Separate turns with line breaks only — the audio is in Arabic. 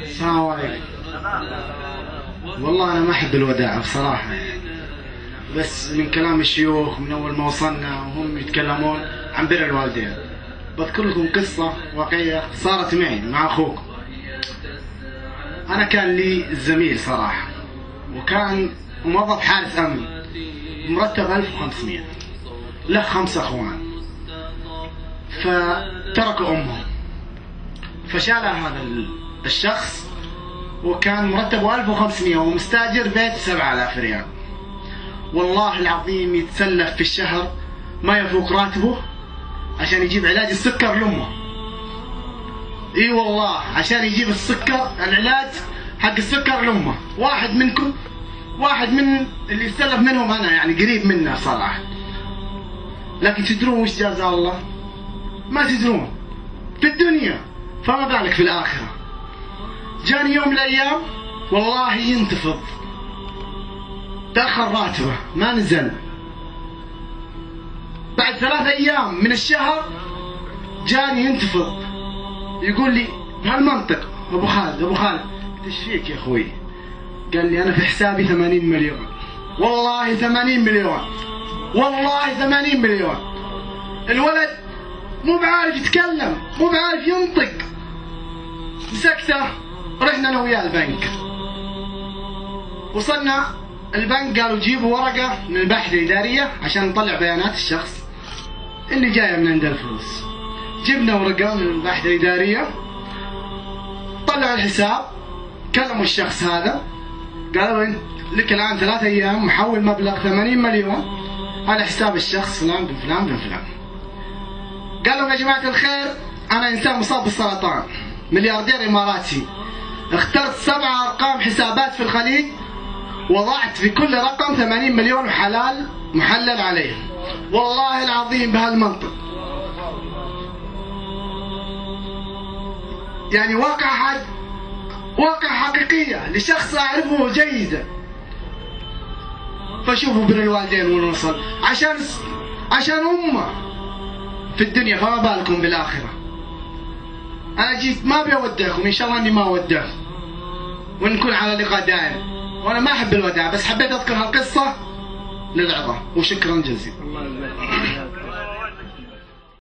السلام عليكم. والله أنا ما أحب الوداع بصراحة يعني، بس من كلام الشيوخ من أول ما وصلنا وهم يتكلمون عن بر الوالدين، بذكر لكم قصة واقعية صارت معي مع أخوكم. أنا كان لي زميل صراحة، وكان موظف حارس أمن، مرتب 1500، له 5 أخوان، فتركوا أمهم، فشالها هذا الشخص، وكان مرتبه 1500 ومستاجر بيت 7000 ريال. والله العظيم يتسلف في الشهر ما يفوق راتبه عشان يجيب علاج السكر لأمه. اي والله عشان يجيب السكر، العلاج حق السكر لأمه. واحد منكم، واحد من اللي يتسلف منهم أنا يعني قريب منه صراحة. لكن تدرون وش جزاء الله؟ ما تدرون في الدنيا، فما بالك في الآخرة. جاني يوم من الأيام والله ينتفض، تأخر راتبه ما نزل. بعد 3 أيام من الشهر جاني ينتفض، يقول لي بهالمنطق أبو خالد ايش فيك يا أخوي؟ قال لي أنا في حسابي 80 مليون. والله 80 مليون، والله 80 مليون. الولد مو بعارف يتكلم، مو بعارف ينطق. مسكته، رحنا انا وياه البنك. وصلنا البنك، قالوا جيبوا ورقة من الباحثة الإدارية عشان نطلع بيانات الشخص اللي جاية من عند الفلوس. جبنا ورقة من الباحثة الإدارية، طلعوا الحساب، كلموا الشخص هذا، قالوا انت لك الآن 3 أيام محول مبلغ 80 مليون على حساب الشخص فلان بن فلان بن فلان. قالوا يا جماعة الخير أنا إنسان مصاب بالسرطان، ملياردير إماراتي، اخترت 7 أرقام حسابات في الخليج، وضعت في كل رقم 80 مليون وحلال محلل عليه. والله العظيم بهالمنطق، يعني واقع حقيقية لشخص أعرفه جيدا. فشوفوا بر الوالدين وين وصل، عشان أمه في الدنيا، فما بالكم بالآخرة. أنا جيت ما أبي أودعكم، إن شاء الله إني ما أودعكم ونكون على لقاء دائم. وأنا ما أحب الوداع، بس حبيت أذكر هالقصة للعظة، وشكرا جزيلا.